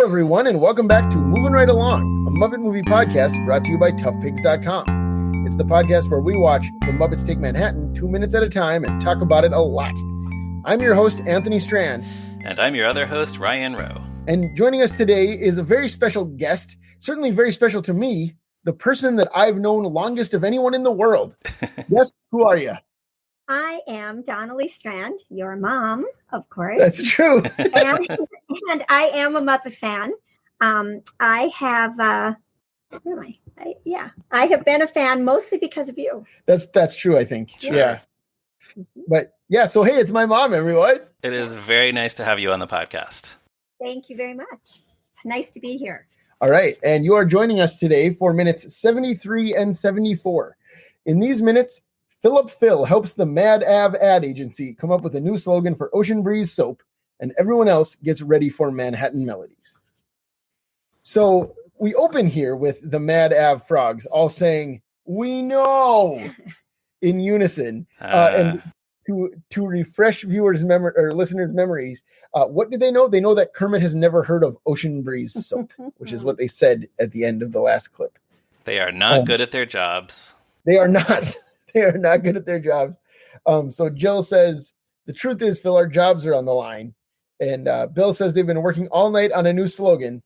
Hello, everyone, and welcome back to Moving Right Along, a Muppet movie podcast brought to you by toughpigs.com. It's the podcast where we watch the Muppets Take Manhattan 2 minutes at a time and talk about it a lot. I'm your host, Donalee Strand. And I'm your other host, Ryan Rowe. And joining us today is a very special guest, certainly very special to me, the person that I've known longest of anyone in the world. Yes, who are you? I am Donalee Strand, your mom, of course. That's true. and I am a Muppet fan. I have, where am I? I have been a fan mostly because of you. That's true, I think. Yes. Yeah. But yeah, so hey, it's my mom, everyone. It is very nice to have you on the podcast. Thank you very much. It's nice to be here. All right. And you are joining us today for minutes 73 and 74. In these minutes, Phillip Phil helps the Mad Ave ad agency come up with a new slogan for Ocean Breeze soap, and everyone else gets ready for Manhattan melodies. So we open here with the Mad Ave frogs all saying, "We know," in unison. And to refresh viewers' or listeners' memories, what do they know? They know that Kermit has never heard of Ocean Breeze soap, which is what they said at the end of the last clip. They are not good at their jobs. They are not. They are not good at their jobs. So Jill says, the truth is, Phil, our jobs are on the line. And Bill says they've been working all night on a new slogan.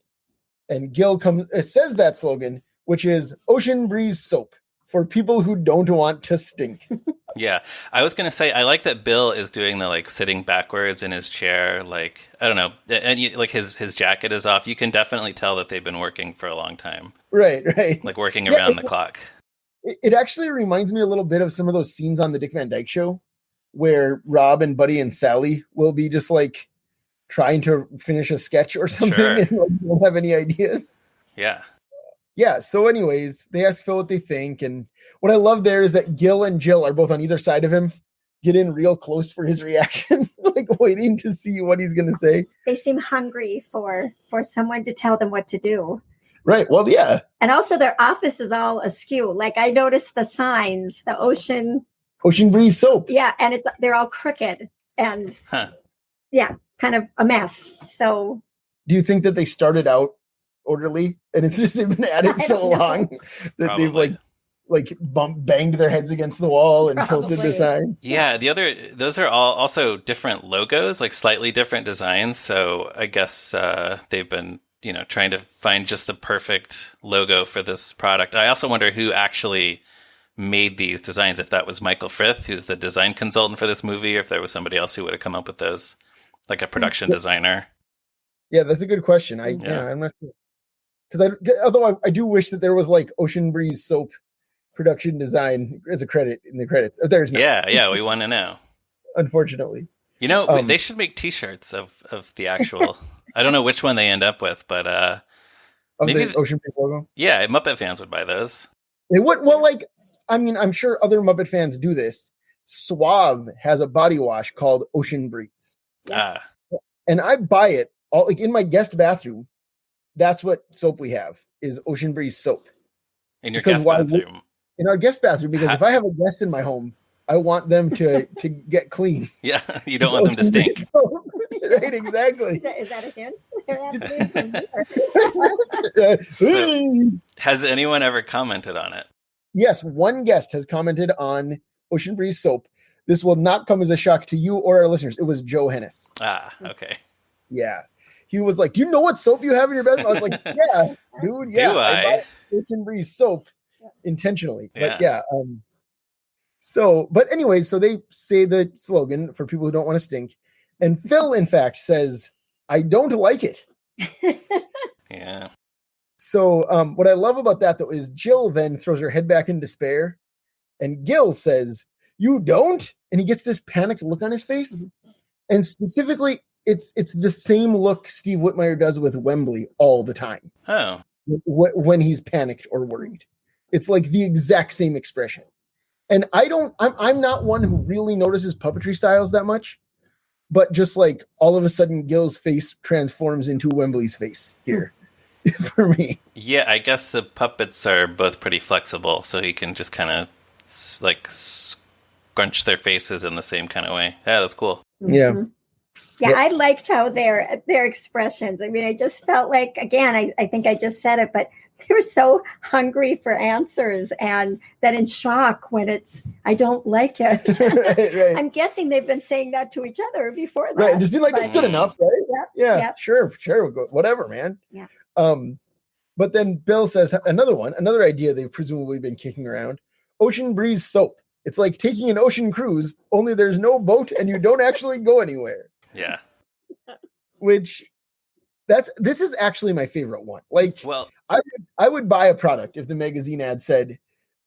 And Gil says that slogan, which is Ocean Breeze soap for people who don't want to stink. Yeah, I was going to say, I like that Bill is doing the sitting backwards in his chair. I don't know. And his jacket is off. You can definitely tell that they've been working for a long time. Right. Working around the clock. It actually reminds me a little bit of some of those scenes on the Dick Van Dyke Show where Rob and Buddy and Sally will be just trying to finish a sketch or something. Sure. And don't have any ideas. Yeah. So anyways, they ask Phil what they think. And what I love there is that Gil and Jill are both on either side of him, get in real close for his reaction, waiting to see what he's going to say. They seem hungry for someone to tell them what to do. Right. Well, yeah. And also their office is all askew. I noticed the signs, the Ocean Breeze soap. Yeah. And they're all crooked and kind of a mess. So do you think that they started out orderly and it's just they've been at it so long that Probably. They've banged their heads against the wall and tilted the sign? Yeah. Those are all also different logos, slightly different designs. So I guess they've been trying to find just the perfect logo for this product. I also wonder who actually made these designs, if that was Michael Frith, who's the design consultant for this movie, or if there was somebody else who would have come up with those, a production designer. Yeah, that's a good question. I'm not sure. Because although I do wish that there was Ocean Breeze soap production design as a credit in the credits. There's not. Yeah, we want to know. Unfortunately. They should make T-shirts of the actual... I don't know which one they end up with, but maybe the Ocean Breeze logo. Yeah, Muppet fans would buy those. They would. Well, I'm sure other Muppet fans do this. Suave has a body wash called Ocean Breeze. Yes. And I buy it all in my guest bathroom. That's what soap we have is Ocean Breeze soap. In your guest bathroom. In our guest bathroom, because if I have a guest in my home, I want them to get clean. Yeah, you don't want them to stink. Right, exactly. Is that a hint? So, has anyone ever commented on it? Yes, one guest has commented on Ocean Breeze soap. This will not come as a shock to you or our listeners. It was Joe Hennis. Okay. Yeah. He was like, do you know what soap you have in your bathroom? I was like, yeah, dude. Yeah. Do I bought Ocean Breeze soap intentionally. But but anyway, so they say the slogan for people who don't want to stink. And Phil, in fact, says, I don't like it. Yeah. So what I love about that, though, is Jill then throws her head back in despair. And Gil says, you don't? And he gets this panicked look on his face. And specifically, it's the same look Steve Whitmire does with Wembley all the time. Oh. When he's panicked or worried. It's the exact same expression. And I'm not one who really notices puppetry styles that much. But just all of a sudden, Gil's face transforms into Wembley's face here for me. Yeah, I guess the puppets are both pretty flexible, so he can just kind of scrunch their faces in the same kind of way. Yeah, that's cool. Yeah. Yeah, I liked how their expressions. I mean, I just felt like, again, I think I just said it, but they were so hungry for answers and that in shock when it's, I don't like it. Right. I'm guessing they've been saying that to each other before that. Right, and just be like, that's good enough, right? Yep. Sure, we'll go, whatever, man. Yeah. But then Bill says another idea they've presumably been kicking around: Ocean Breeze soap. It's like taking an ocean cruise, only there's no boat and you don't actually go anywhere. Yeah. Which this is actually my favorite one. Like, well, I would buy a product if the magazine ad said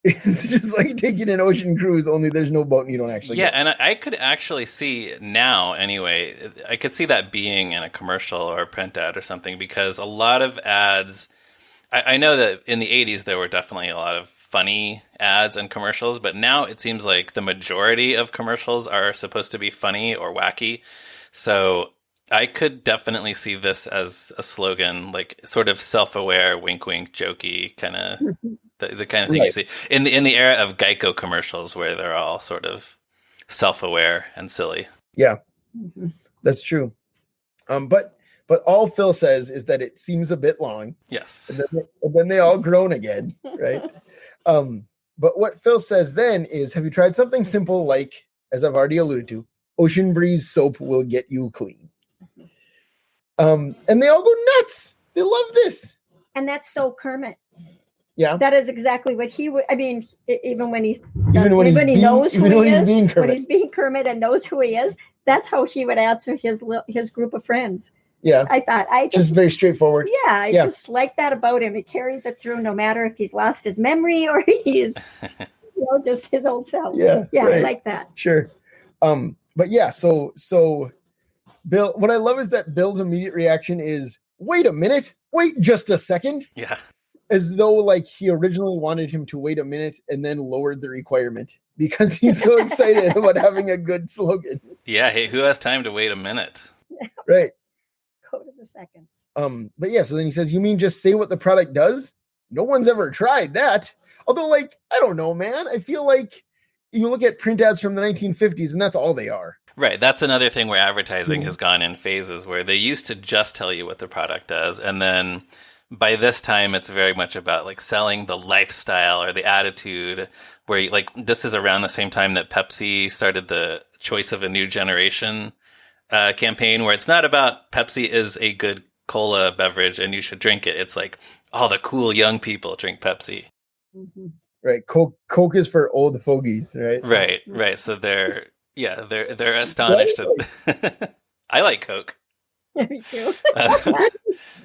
it's just like taking an ocean cruise, only there's no boat and you don't actually go. And I could actually see now anyway, I could see that being in a commercial or a print ad or something, because a lot of ads, I know that in the 80s there were definitely a lot of funny ads and commercials, but now it seems like the majority of commercials are supposed to be funny or wacky. So I could definitely see this as a slogan, like sort of self-aware, wink, wink, jokey kind of the kind of thing you see in the era of Geico commercials, where they're all sort of self-aware and silly. Yeah, that's true. But all Phil says is that it seems a bit long. Yes. And then they all groan again, right? But what Phil says then is, have you tried something simple like, as I've already alluded to, Ocean Breeze soap will get you clean? And they all go nuts. They love this. And that's so Kermit. Yeah. That is exactly what he would. I mean, even when he knows who he is, when he's being Kermit and knows who he is, that's how he would answer his group of friends. Yeah. I thought just very straightforward. Yeah. I just like that about him. He carries it through no matter if he's lost his memory or he's just his old self. Yeah. Yeah. Right. I like that. Sure. But yeah, so Bill, what I love is that Bill's immediate reaction is, wait a minute, wait just a second. Yeah. As though like he originally wanted him to wait a minute and then lowered the requirement because he's so excited about having a good slogan. Yeah. Hey, who has time to wait a minute? Right. Go to the seconds. But yeah, so then he says, you mean just say what the product does? No one's ever tried that. Although, like, I don't know, man. I feel like you look at print ads from the 1950s and that's all they are. Right. That's another thing where advertising has gone in phases, where they used to just tell you what the product does. And then by this time, it's very much about like selling the lifestyle or the attitude, where like this is around the same time that Pepsi started the choice of a new generation campaign, where it's not about Pepsi is a good cola beverage and you should drink it. It's like all the cool young people drink Pepsi. Mm-hmm. Right. Coke is for old fogies, right? Right. So they're astonished. I like Coke. Me too.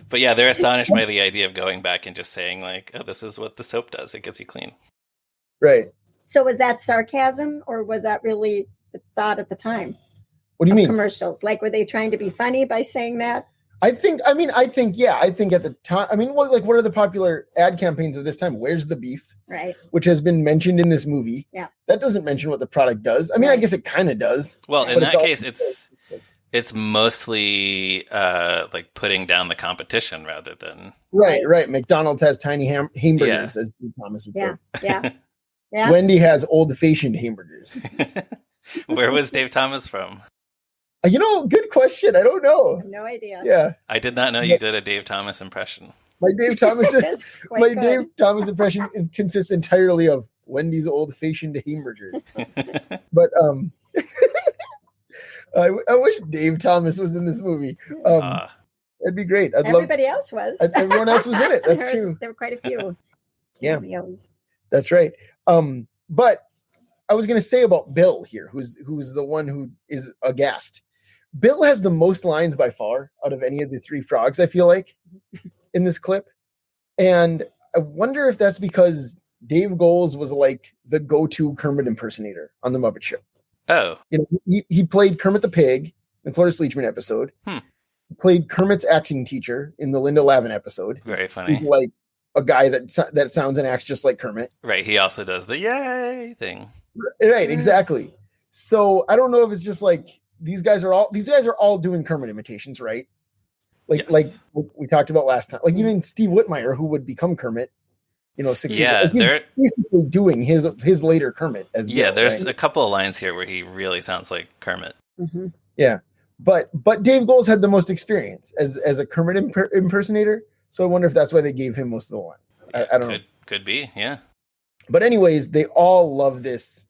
But yeah, they're astonished by the idea of going back and just saying like, oh, this is what the soap does. It gets you clean. Right. So was that sarcasm or was that really the thought at the time? What do you mean? Commercials. Like, were they trying to be funny by saying that? I think at the time, like what are the popular ad campaigns of this time? Where's the beef? Right. Which has been mentioned in this movie. Yeah. That doesn't mention what the product does. I mean, I guess it kind of does. Well, in that case, it's mostly like putting down the competition rather than right. McDonald's has tiny hamburgers, as Dave Thomas would say. Yeah. Wendy has old-fashioned hamburgers. Where was Dave Thomas from? Good question. I don't know. I have no idea. Yeah, I did not know you did a Dave Thomas impression. My Dave Thomas impression consists entirely of Wendy's old-fashioned hamburgers. But I wish Dave Thomas was in this movie. That'd be great. Everybody else was. Everyone else was in it. That's true. There were quite a few. Yeah, that's right. But I was going to say about Bill here, who's the one who is aghast. Bill has the most lines by far out of any of the three frogs, I feel like, in this clip. And I wonder if that's because Dave Goelz was like the go-to Kermit impersonator on the Muppet Show. Oh. He played Kermit the Pig in the Cloris Leachman episode. He played Kermit's acting teacher in the Linda Lavin episode. Very funny. He's like a guy that sounds and acts just like Kermit. Right. He also does the yay thing. Right, exactly. So I don't know if it's just like these guys are all doing Kermit imitations, right? Like we talked about last time. Like even Steve Whitmire, who would become Kermit, 6 years ago. He's basically doing his later Kermit as Bill, there's a couple of lines here where he really sounds like Kermit. Mm-hmm. Yeah. But Dave Goelz had the most experience as a Kermit impersonator, so I wonder if that's why they gave him most of the lines. I don't know. Could be, yeah. But anyways, they all love this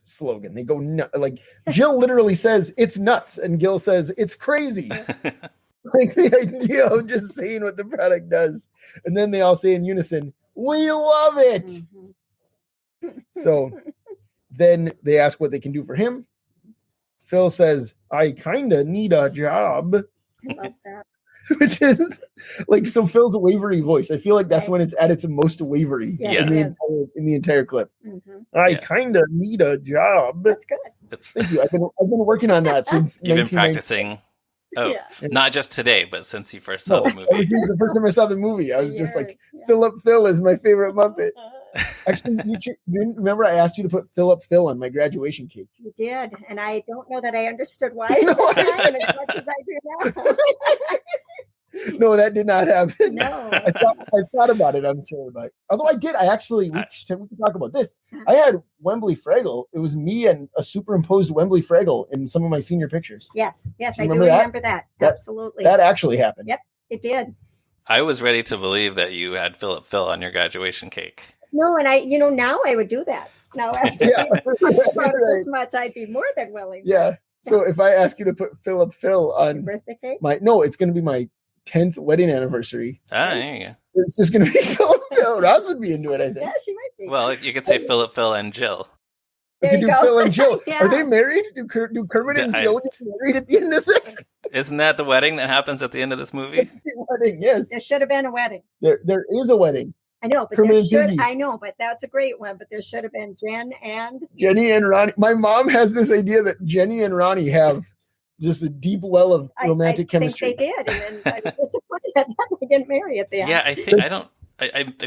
slogan. They go like Jill literally says it's nuts, and Gil says it's crazy. Like the idea of just saying what the product does, and then they all say in unison, "We love it." Mm-hmm. So then they ask what they can do for him. Phil says, "I kinda need a job," I love that. which is like, so Phil's wavery voice. I feel like that's when it's at its most wavery Yeah, in the entire clip. Mm-hmm. I kinda need a job. That's good. Thank you. I've been working on that since You've been 1990. practicing. Oh, Yeah. not just today, but since you first saw the Ever movie. since the first time I saw the movie, I was just like, Years, yeah. Phillip Phil is my favorite Muppet. Actually, you remember I asked you to put Phillip Phil on my graduation cake? You did, and I don't know that I understood why No, at the time as much as I do now. No, that did not happen. No. I thought about it, I'm sure, but although I did, we can talk about this. I had Wembley Fraggle. It was me and a superimposed Wembley Fraggle in some of my senior pictures. Yes, Do I you do remember that? remember that. Absolutely. That actually happened. Yep, it did. I was ready to believe that you had Phillip Phil on your graduation cake. No, and now I would do that. Now after Yeah, this much, I'd be more than willing. Yeah. So if I ask you to put Phillip Phil Your on birthday cake? it's going to be my 10th wedding anniversary. Ah, there you go. It's just going to be Phillip Phil. Roz would be into it, I think. Yeah, she might be. Well, you could say Phillip Phil and Jill. We There could you do go. Phil and Jill. Yeah. Are they married? Do Kermit and Yeah, Jill get married at the end of this? Isn't that the wedding that happens at the end of this movie? It's the wedding, yes. There should have been a wedding. There is a wedding. I know, but Kermit there and should. Piggy. I know, but that's a great one. But there should have been Jen and Jenny and Ronnie. My mom has this idea that Jenny and Ronnie have just a deep well of romantic chemistry. I think they did, and then I was disappointed that they didn't marry at the end. Yeah, I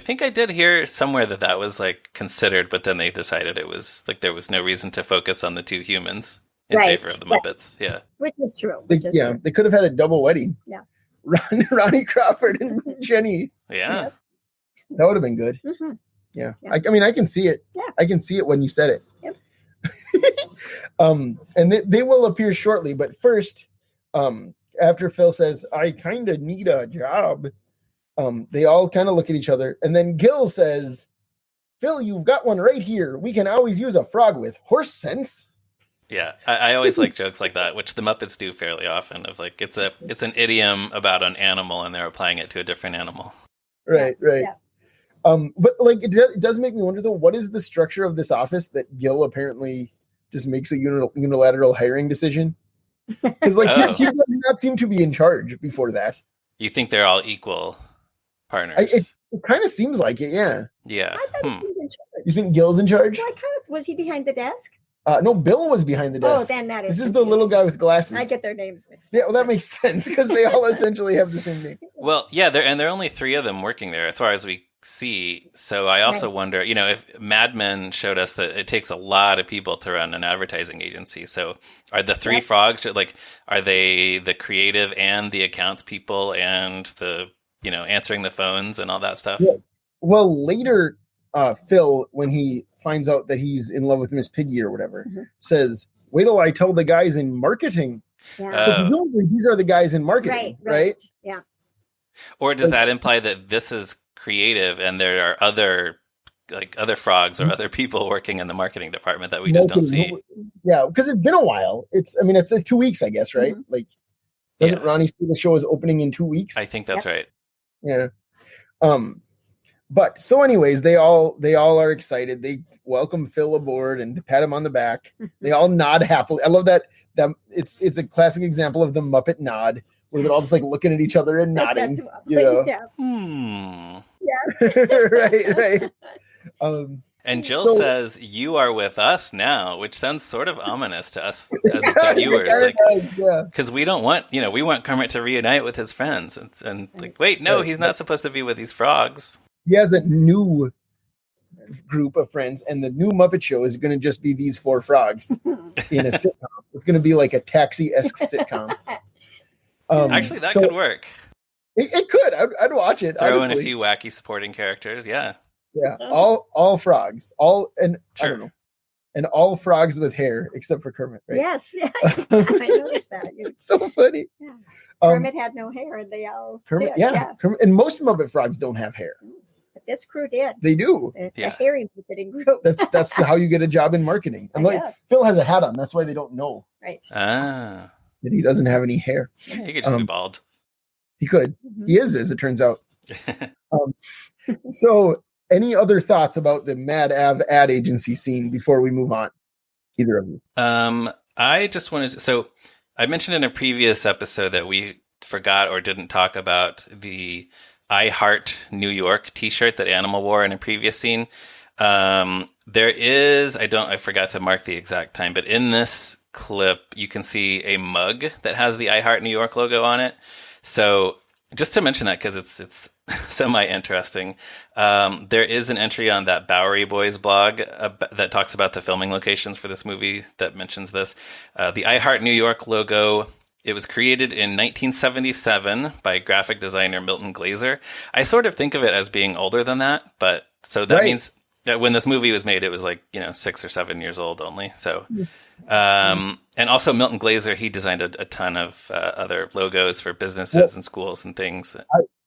think I did hear somewhere that was like considered, but then they decided it was like there was no reason to focus on the two humans in Right. favor of the Muppets. Yeah. Which is true. They could have had a double wedding. Yeah. Ronnie Crawford and Jenny. Yeah. That would have been good. Mm-hmm. Yeah. Yeah. I mean, I can see it. Yeah. I can see it when you said it. Yep. And they will appear shortly, but first, after Phil says, "I kind of need a job," they all kind of look at each other, and then Gil says, "Phil, you've got one right here. We can always use a frog with horse sense." Yeah, I always like jokes like that, which the Muppets do fairly often. Of like, it's an idiom about an animal, and they're applying it to a different animal. Right. Yeah. But like it does make me wonder though, what is the structure of this office that Gil apparently just makes a unilateral hiring decision? Because like he does not seem to be in charge before that. You think they're all equal partners? It kind of seems like it, yeah. Yeah. I thought he was in charge. You think Gil's in charge? Well, was he behind the desk? No, Bill was behind the desk. Oh, then that is. This is the little guy with glasses. I get their names mixed. Yeah, well, that makes sense because they all essentially have the same name. Well, yeah, there are only three of them working there, as far as we see. So I also wonder, if Mad Men showed us that it takes a lot of people to run an advertising agency. So are the three frogs like? Are they the creative and the accounts people and the answering the phones and all that stuff? Yeah. Well, later, Phil, when he finds out that he's in love with Miss Piggy or whatever, says, "Wait till I tell the guys in marketing." Yeah. So presumably these are the guys in marketing, right? Yeah. Or does that imply that this is creative and there are other frogs or other people working in the marketing department that we just don't see? Yeah, because it's been a while. It's like 2 weeks, I guess, right? Mm-hmm. Like, doesn't Ronnie say the show is opening in 2 weeks? I think that's right. Yeah. But so anyways, they all are excited. They welcome Phil aboard and pat him on the back. They all nod happily. I love that it's a classic example of the Muppet nod, where they're all just like looking at each other and nodding. Yeah. Yeah. Right. And Jill says, "You are with us now," which sounds sort of ominous to us as the viewers, because we don't want, we want Kermit to reunite with his friends, and like, wait, no, he's not supposed to be with these frogs. He has a new group of friends, and the new Muppet Show is going to just be these four frogs in a sitcom. It's going to be like a Taxi-esque sitcom. Actually, that could work. It could. I'd watch it. Throw honestly. in a few wacky supporting characters. Yeah. Yeah. All frogs. I don't know. and all frogs with hair except for Kermit, right? Yes, yeah, I noticed that. It's so funny. Yeah. Kermit had no hair, and they all Kermit, did. Kermit, and most Muppet frogs don't have hair. But this crew did. They do. The hairy Muppeting group. That's how you get a job in marketing. And like Phil has a hat on, that's why they don't know. Right. That he doesn't have any hair. Yeah, he could just be bald. He could. Mm-hmm. He is, as it turns out. So, any other thoughts about the Mad Av ad agency scene before we move on? Either of you? I just wanted to. So, I mentioned in a previous episode that we forgot or didn't talk about the I Heart New York t-shirt that Animal wore in a previous scene. There is, I forgot to mark the exact time, but in this clip, you can see a mug that has the I Heart New York logo on it. So just to mention that, because it's semi-interesting, there is an entry on that Bowery Boys blog that talks about the filming locations for this movie that mentions this. The I Heart New York logo, it was created in 1977 by graphic designer Milton Glaser. I sort of think of it as being older than that, but so that means that when this movie was made, it was like, 6 or 7 years old only. So, and also Milton Glaser, he designed a ton of other logos for businesses and schools and things.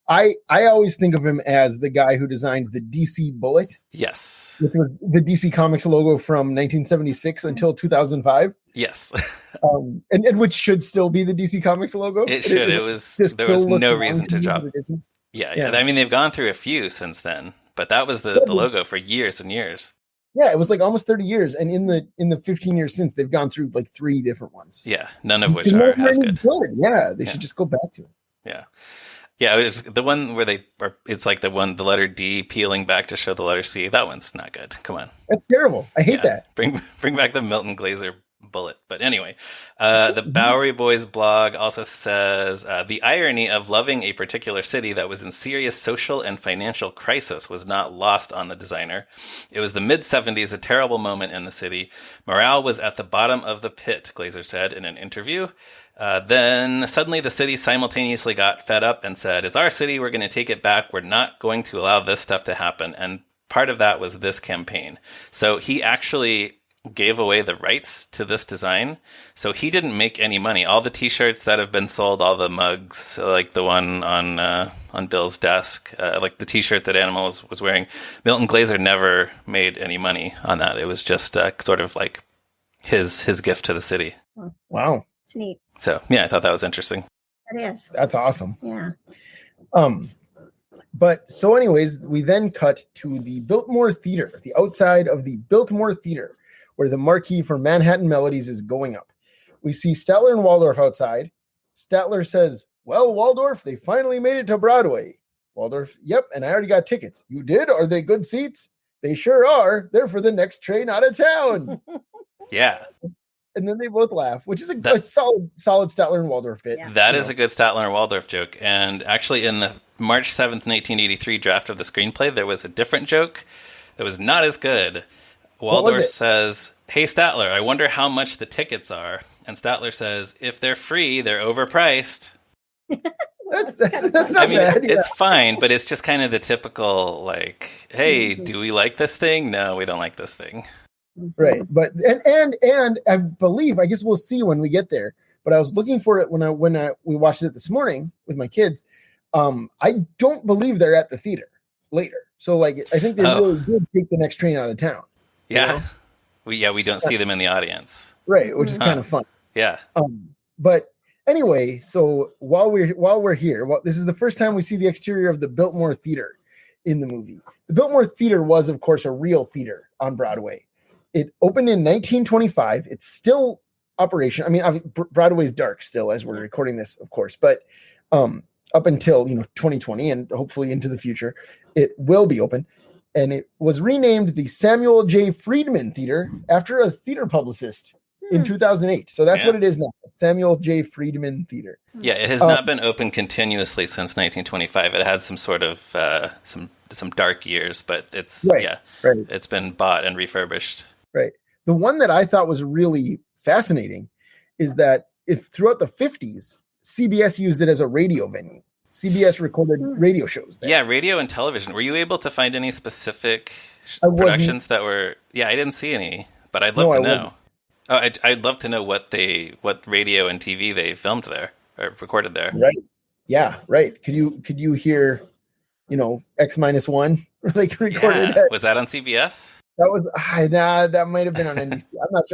I always think of him as the guy who designed the DC Bullet. Yes. Which was the DC Comics logo from 1976 until 2005. Yes. And which should still be the DC Comics logo. It should. There was no reason to drop it. Yeah. I mean, they've gone through a few since then, but that was the logo for years and years. Yeah, it was like almost 30 years. And in the 15 years since, they've gone through like 3 different ones. Yeah, none of which are as good. Yeah, they should just go back to it. Yeah. Yeah, it was the one where it's like the letter D peeling back to show the letter C. That one's not good. Come on. That's terrible. I hate that. Bring back the Milton Glaser bullet. But anyway, the Bowery Boys blog also says, the irony of loving a particular city that was in serious social and financial crisis was not lost on the designer. It was the mid-70s, a terrible moment in the city. Morale was at the bottom of the pit, Glaser said in an interview. Then suddenly the city simultaneously got fed up and said, it's our city, we're going to take it back, we're not going to allow this stuff to happen. And part of that was this campaign. So he actually gave away the rights to this design. So he didn't make any money. All the t-shirts that have been sold, all the mugs, like the one on Bill's desk, like the t-shirt that Animal was wearing, Milton Glaser never made any money on that. It was just sort of like his gift to the city. Wow. It's neat. So, yeah, I thought that was interesting. It is. That's awesome. Yeah. But so anyways, we then cut to the Biltmore Theater, the outside of the Biltmore Theater, where the marquee for Manhattan Melodies is going up. We see Statler and Waldorf outside. Statler says, well, Waldorf, they finally made it to Broadway. Waldorf, yep, and I already got tickets. You did? Are they good seats? They sure are. They're for the next train out of town. Yeah. And then they both laugh, which is a solid Statler and Waldorf bit. Yeah. That is a good Statler and Waldorf joke. And actually, in the March 7th, 1983 draft of the screenplay, there was a different joke that was not as good. Waldorf says, hey, Statler, I wonder how much the tickets are. And Statler says, if they're free, they're overpriced. That's not bad. Yeah. It's fine, but it's just kind of the typical, like, hey, do we like this thing? No, we don't like this thing. Right, but and I believe, I guess we'll see when we get there. But I was looking for it when we watched it this morning with my kids. I don't believe they're at the theater later. So like, I think they really did take the next train out of town. Yeah, you know? we don't see them in the audience. Right, which is kind of fun. Yeah. But anyway, so while we're here, this is the first time we see the exterior of the Biltmore Theater in the movie. The Biltmore Theater was, of course, a real theater on Broadway. It opened in 1925. It's still operation. I mean, Broadway's dark still as we're recording this, of course, but up until 2020 and hopefully into the future, it will be open. And it was renamed the Samuel J. Friedman Theater after a theater publicist in 2008. So that's what it is now, Samuel J. Friedman Theater. Yeah, it has not been open continuously since 1925. It had some sort of some dark years, but it's it's been bought and refurbished. Right. The one that I thought was really fascinating is that if throughout the 50s, CBS used it as a radio venue. CBS recorded radio shows there. Yeah, radio and television. Were you able to find any specific productions that were... Yeah, I didn't see any but I'd love No, to I know. wasn't. I'd love to know what radio and TV they filmed there or recorded there. Right. Yeah. Right. Could you hear, X-1 like recorded? Yeah. Was that on CBS? That was that might have been on NBC.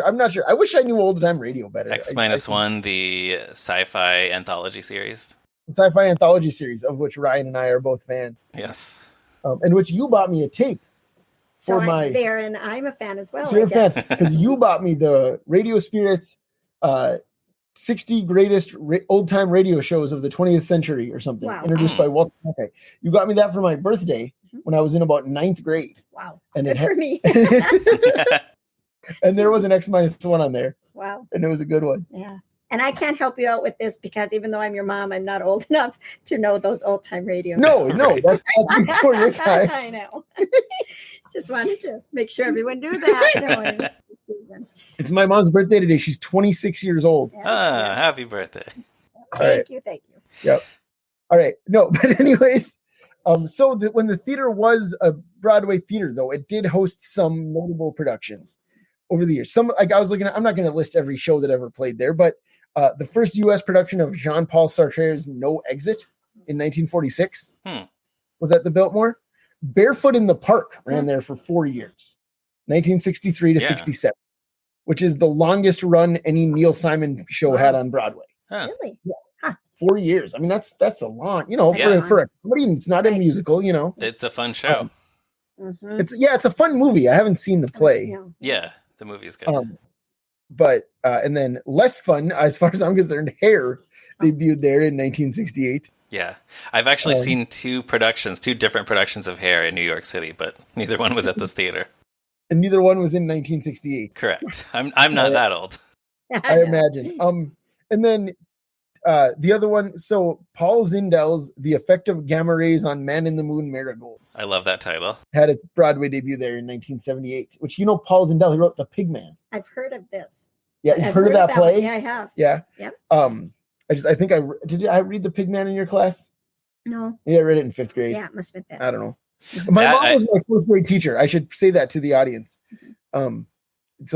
I'm not sure. I wish I knew old time radio better. X-1, the sci-fi anthology series. Sci-fi anthology series of which Ryan and I are both fans. Yes. And which you bought me a tape. So I'm there, and I'm a fan as well. So you're a fan because you bought me the Radio Spirits 60 greatest old-time radio shows of the 20th century or something, introduced by Walter. Okay, you got me that for my birthday when I was in about 9th grade. Wow, and good for me. And there was an X-1 on there. Wow, and it was a good one. Yeah, and I can't help you out with this because even though I'm your mom, I'm not old enough to know those old-time radio. No, that's before your time. I know. Just wanted to make sure everyone knew that. It's my mom's birthday today. She's 26 years old. Yeah. Happy birthday. Thank you. Yep. All right. No, but anyways, so when the theater was a Broadway theater, though, it did host some notable productions over the years. Some, like I was looking at, I'm not going to list every show that ever played there, but the first U.S. production of Jean-Paul Sartre's No Exit in 1946 was at the Biltmore. Barefoot in the Park ran there for 4 years, 1963 to 67, which is the longest run any Neil Simon show had on Broadway. Huh. Really? Yeah. Huh. 4 years. I mean, that's a long, for a comedy. It's not a musical, It's a fun show. It's a fun movie. I haven't seen the play. Yeah, the movie is good. But and then less fun, as far as I'm concerned, Hair debuted there in 1968. Yeah, I've actually seen two different productions of Hair in New York City, but neither one was at this theater. And neither one was in 1968. Correct. I'm not that old. I imagine. And then the other one, so Paul Zindell's The Effect of Gamma Rays on Man in the Moon Marigolds. I love that title. Had its Broadway debut there in 1978, which Paul Zindell, he wrote The Pigman. I've heard of this. Yeah, you've heard of that play? Yeah, I have. Yeah. Yep. Did I read The Pigman in your class? No. Yeah, I read it in 5th grade. Yeah, it must have been. I don't know. My mom was my 4th grade teacher. I should say that to the audience. So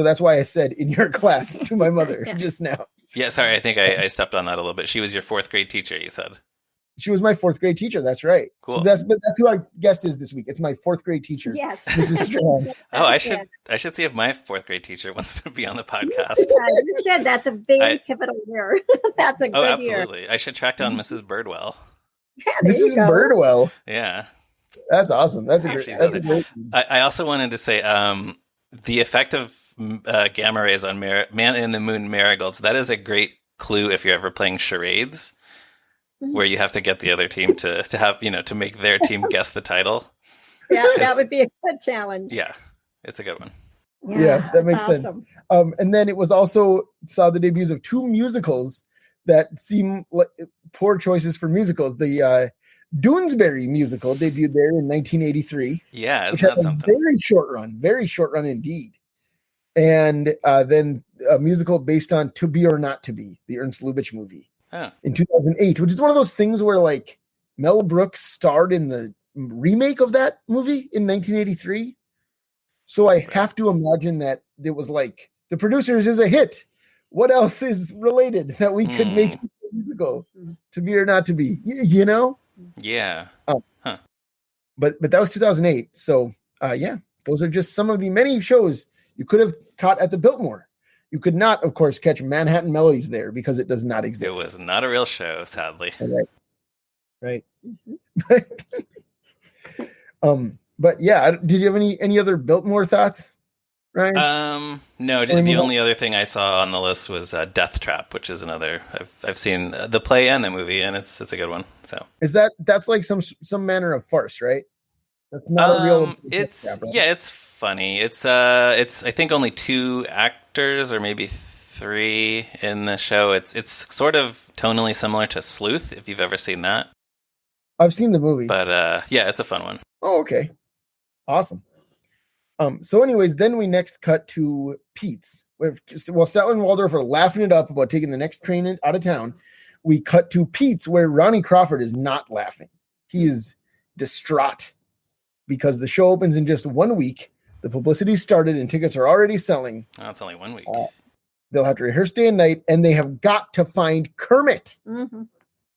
that's why I said in your class to my mother just now. Yeah, sorry, I think I stepped on that a little bit. She was your 4th grade teacher, you said. She was my 4th grade teacher. That's right. Cool. So that's who our guest is this week. It's my 4th grade teacher. Yes. Mrs. Strand. Oh, I should see if my 4th grade teacher wants to be on the podcast. You said that's a very pivotal year. That's a good year. Oh, absolutely. I should track down Mrs. Birdwell. Yeah, Mrs. Birdwell. Yeah. That's awesome. That's a great. I also wanted to say the effect of gamma rays on Man in the Moon Marigolds. That is a great clue if you're ever playing charades, where you have to get the other team to have to make their team guess the title. Yeah, that would be a good challenge. Yeah, it's a good one. Yeah, that makes sense. And then it was also saw the debuts of two musicals that seem like poor choices for musicals. The Doonesbury musical debuted there in 1983. Yeah, which had something. Very short run indeed. And then a musical based on To Be or Not to Be, the Ernst Lubitsch movie in 2008, which is one of those things where like Mel Brooks starred in the remake of that movie in 1983. So I have to imagine that it was like The Producers is a hit. What else is related that we could make a musical? To Be or Not to Be, Yeah. But that was 2008. So those are just some of the many shows you could have caught at the Biltmore. You could not, of course, catch Manhattan Melodies there because it does not exist. It was not a real show, sadly. Right. But yeah, did you have any other Biltmore thoughts, Ryan? No. The only other thing I saw on the list was Death Trap, which is another. I've seen the play and the movie, and it's a good one. So that's like some manner of farce, right? That's not a real. It's funny. It's I think only 2 actors or maybe 3 in the show. It's sort of tonally similar to Sleuth, if you've ever seen that. I've seen the movie, but it's a fun one. Oh, okay, awesome. So anyways, then we next cut to Pete's. While Statler and Waldorf are laughing it up about taking the next train out of town, we cut to Pete's, where Ronnie Crawford is not laughing. He is distraught because the show opens in just 1 week. The publicity started and tickets are already selling. Oh, it's only 1 week. They'll have to rehearse day and night, and they have got to find Kermit. Mm-hmm.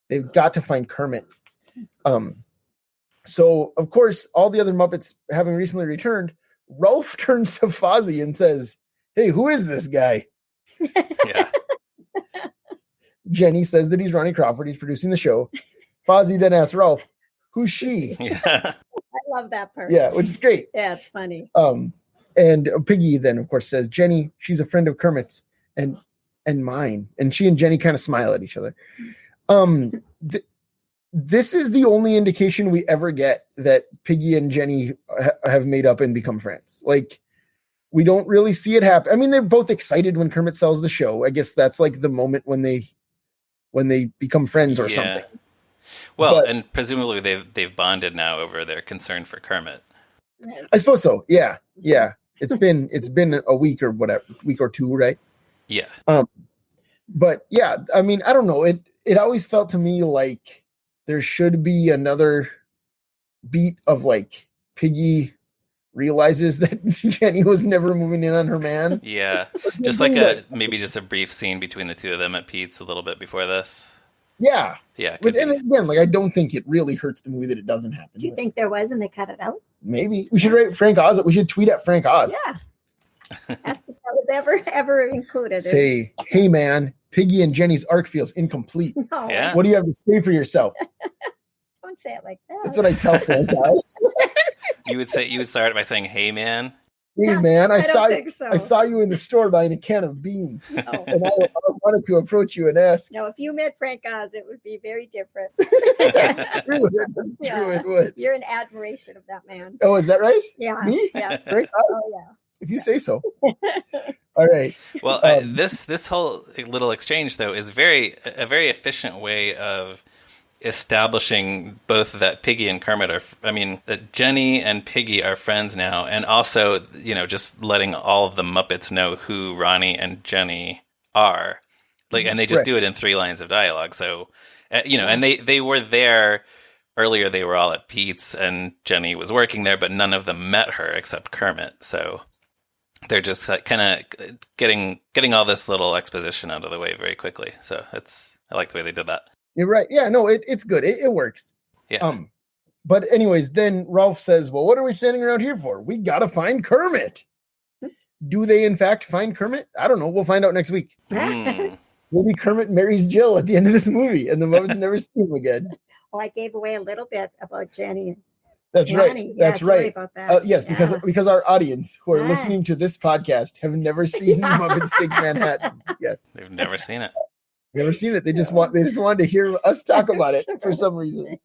They've got to find Kermit. So, of course, all the other Muppets having recently returned, Ralph turns to Fozzie and says, "Hey, who is this guy?" Yeah. Jenny says that he's Ronnie Crawford. He's producing the show. Fozzie then asks Ralph, "Who's she?" Yeah. I love that part. Yeah, which is great. Yeah, it's funny. And Piggy then, of course, says, "Jenny, she's a friend of Kermit's and mine." And she and Jenny kind of smile at each other. This is the only indication we ever get that Piggy and Jenny have made up and become friends. Like, we don't really see it happen. I mean, they're both excited when Kermit sells the show. I guess that's like the moment when they become friends or something. Well, and presumably they've bonded now over their concern for Kermit. I suppose so. Yeah. It's been a week or whatever, week or two, right? Yeah. But yeah, I mean, I don't know. It always felt to me like there should be another beat of like Piggy realizes that Jenny was never moving in on her man. Yeah. Just like maybe just a brief scene between the two of them at Pete's a little bit before this. Yeah. Yeah. But and again, like, I don't think it really hurts the movie that it doesn't happen. Do you think there was and they cut it out? Maybe we should write Frank Oz. We should tweet at Frank Oz. Yeah. Ask if that was ever included. Say, "Hey man, Piggy and Jenny's arc feels incomplete. No, Yeah. What do you have to say for yourself?" don't say it like that. That's what I tell Frank Oz. You would start by saying, "Hey man." Hey man, I saw you in the store buying a can of beans. No. And I wanted to approach you and ask. No, if you met Frank Oz, it would be very different. That's true. That's true. It would. You're in admiration of that man. Oh, is that right? Yeah. Me? Yeah. Frank Oz? Oh, yeah. If you say so. All right. Well, this whole little exchange, though, is a very efficient way of establishing both that Piggy and Kermit that Jenny and Piggy are friends now, and also, just letting all of the Muppets know who Ronnie and Jenny are. Like, and they just do it in 3 lines of dialogue. So, and they were there earlier. They were all at Pete's, and Jenny was working there, but none of them met her except Kermit. So they're just kind of getting all this little exposition out of the way very quickly. So I like the way they did that. You're right. Yeah, no, it's good. It works. Yeah. But anyways, then Ralph says, "Well, what are we standing around here for? We got to find Kermit." Do they in fact find Kermit? I don't know. We'll find out next week. Maybe Kermit marries Jill at the end of this movie and the Muppets never see him again. Oh, I gave away a little bit about Jenny. That's right. That's right. About that. Yes, because our audience who are listening to this podcast have never seen Muppets Take Manhattan. Yes, they've never seen it. Never seen it. They just wanted to hear us talk about it for some reason.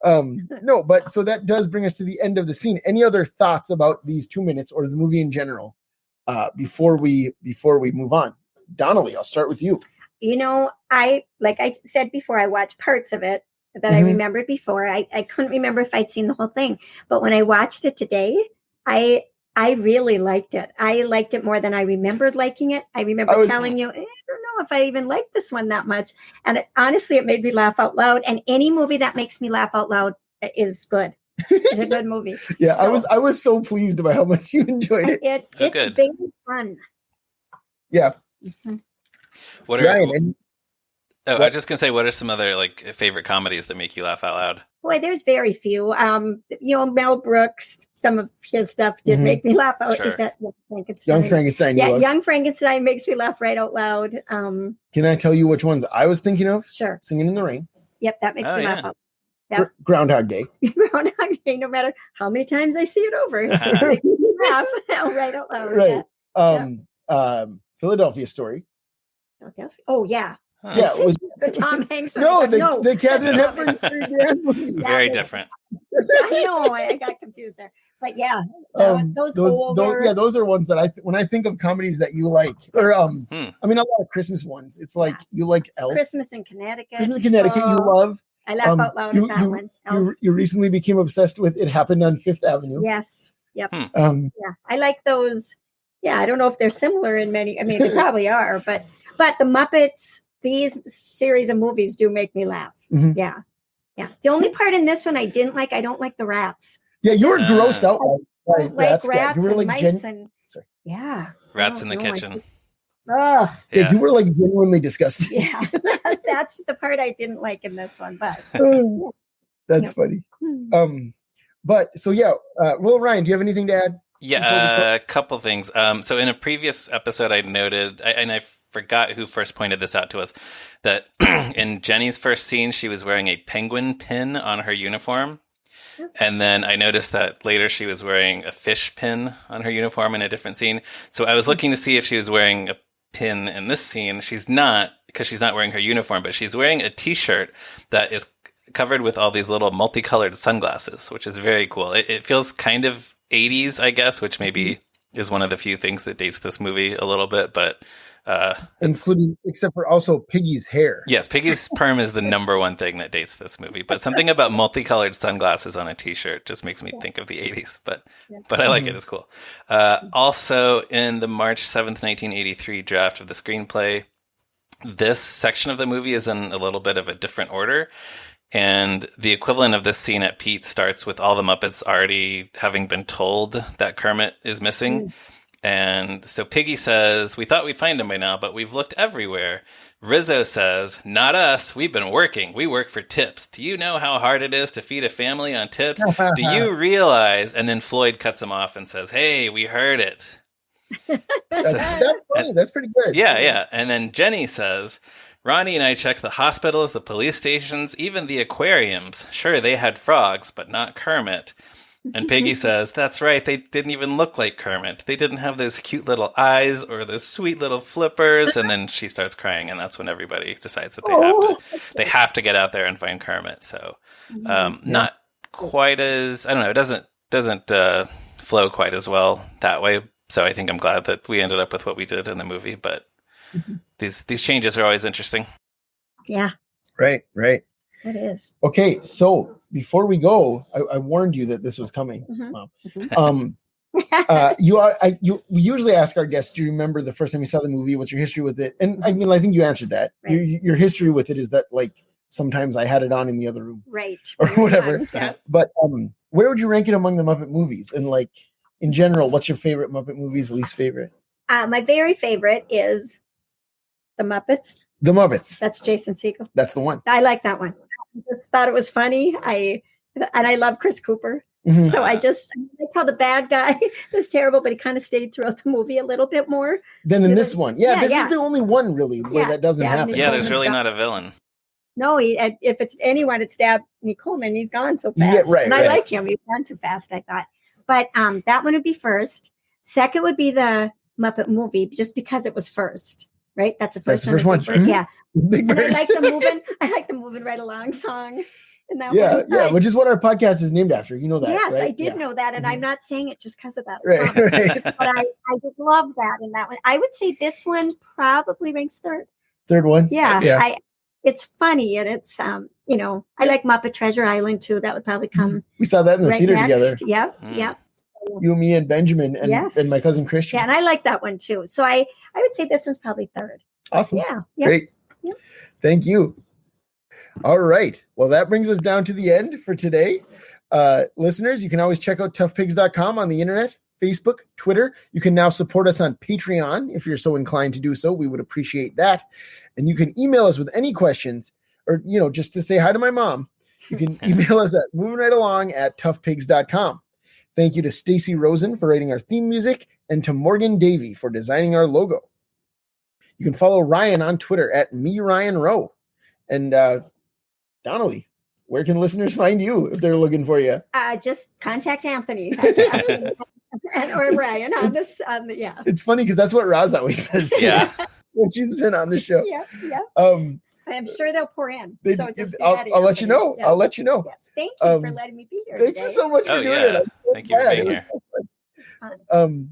No, but so that does bring us to the end of the scene. Any other thoughts about these 2 minutes or the movie in general before we move on? Donalee, I'll start with you. I said before, I watched parts of it that I remembered before. I couldn't remember if I'd seen the whole thing, but when I watched it today, I really liked it. I liked it more than I remembered liking it. I remember telling you, I don't know if I even like this one that much. And honestly, it made me laugh out loud. And any movie that makes me laugh out loud is good. It's a good movie. Yeah, so, I was so pleased by how much you enjoyed it. It's very fun. Yeah. Mm-hmm. What are Ryan, I was just gonna say, what are some other favorite comedies that make you laugh out loud? Boy, there's very few. Mel Brooks, some of his stuff did make me laugh out. Sure. Is that Frankenstein? Young Frankenstein? Yeah, Young Frankenstein makes me laugh right out loud. Can I tell you which ones I was thinking of? Sure. Singing in the Rain. Yep, that makes me laugh out. Yep. Groundhog Day. Groundhog Day, no matter how many times I see it over, it makes me laugh right out loud. Right. Philadelphia Story. Oh, yeah. Huh. Yeah, it was the Tom Hanks. The Katharine Hepburn. Very different. I know. I got confused there, but yeah, those are ones that when I think of comedies that you like, or I mean a lot of Christmas ones. It's like you like Elf. Christmas in Connecticut. You love. I laugh out loud at that one. You recently became obsessed with It Happened on Fifth Avenue. Yes. Yep. Yeah, I like those. Yeah, I don't know if they're similar in many. I mean, they probably are, but the Muppets. These series of movies do make me laugh. Mm-hmm. Yeah. The only part in this one I didn't like, I don't like the rats. Yeah, you were grossed out. like rats rats you were and like mice and sorry. yeah. Rats Oh, in the no, kitchen. Oh, Yeah, you were like genuinely disgusted. yeah. That's the part I didn't like in this one, but That's funny. But so Will, Ryan, do you have anything to add? Yeah, a couple things. So in a previous episode, I noted, and I forgot who first pointed this out to us, that in Jenny's first scene, she was wearing a penguin pin on her uniform. And then I noticed that later she was wearing a fish pin on her uniform in a different scene. So I was looking to see if she was wearing a pin in this scene. She's not, because she's not wearing her uniform, but she's wearing a t-shirt that is covered with all these little multicolored sunglasses, which is very cool. It feels kind of 80s, I guess, which maybe is one of the few things that dates this movie a little bit, but including except for also Piggy's hair. Yes, Piggy's perm is the number one thing that dates this movie, but something about multicolored sunglasses on a t-shirt just makes me think of the 80s, but I like it. It's cool. Also, in the March 7th, 1983 draft of the screenplay, this section of the movie is in a little bit of a different order. And the equivalent of this scene at Pete starts with all the Muppets already having been told that Kermit is missing. And so Piggy says, "We thought we'd find him by now, but we've looked everywhere." Rizzo says, "Not us. We've been working. We work for tips. Do you know how hard it is to feed a family on tips? Do you realize?" And then Floyd cuts him off and says, "Hey, we heard it." That's funny. That's pretty good. Yeah. And then Jenny says, "Ronnie and I checked the hospitals, the police stations, even the aquariums. Sure, they had frogs, but not Kermit." And Piggy says, "That's right, they didn't even look like Kermit. They didn't have those cute little eyes or those sweet little flippers." And then she starts crying, and that's when everybody decides that they have to get out there and find Kermit. So not quite as, I don't know, it doesn't flow quite as well that way. So I think I'm glad that we ended up with what we did in the movie, but these changes are always interesting. Yeah. Right. It is. Okay, so before we go, I warned you that this was coming. We usually ask our guests, "Do you remember the first time you saw the movie? What's your history with it?" And I mean, I think you answered that. Right. Your history with it is that, like, sometimes I had it on in the other room, right, or whatever. Yeah. But where would you rank it among the Muppet movies? And like in general, what's your favorite Muppet movies? Least favorite? My very favorite is The Muppets. The Muppets. That's Jason Segel. That's the one. I like that one. I just thought it was funny. I love Chris Cooper. So I tell the bad guy was terrible, but he kind of stayed throughout the movie a little bit more than in this one. Yeah, this is the only one really where that doesn't happen. Yeah, there's really not a villain. No, if it's anyone, it's Dabney Coleman. He's gone so fast. Yeah, right. I like him. He's gone too fast, I thought. But that one would be first. Second would be the Muppet movie, just because it was first. Right? That's the first one. Mm-hmm. Yeah. And I like the moving right along song. In that one. Yeah, which is what our podcast is named after. You know that. Yes, right? I did know that, and I'm not saying it just because of that. Right. But I did love that in that one. I would say this one probably ranks third. Third one? Yeah. It's funny, and it's I like Muppet Treasure Island too. That would probably come. We saw that in the theater next. together. Yep. You, me, and Benjamin, and my cousin Christian. Yeah, and I like that one too. So I would say this one's probably third. Awesome. Yeah. Great. Yep. Thank you. All right. Well, that brings us down to the end for today. Listeners, you can always check out toughpigs.com on the internet, Facebook, Twitter. You can now support us on Patreon if you're so inclined to do so. We would appreciate that. And you can email us with any questions or, just to say hi to my mom. You can email us at movingrightalong@toughpigs.com. Thank you to Stacy Rosen for writing our theme music and to Morgan Davy for designing our logo. You can follow Ryan on Twitter at @MeRyanRowe. And Donalee, where can listeners find you if they're looking for you? Just contact Anthony, I guess, or Ryan on this. It's funny because that's what Roz always says too, when she's been on the show. Yeah. I'm sure they'll pour in. I'll let you know. Yeah. I'll let you know. Yeah. Thank you for letting me be here. Thanks today. so much for doing it. Thank you for being here. It's fun.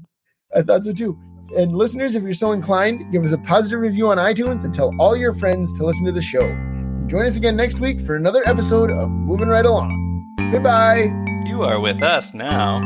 I thought so too. And listeners, if you're so inclined, give us a positive review on iTunes and tell all your friends to listen to the show. And join us again next week for another episode of Moving Right Along. Goodbye. You are with us now.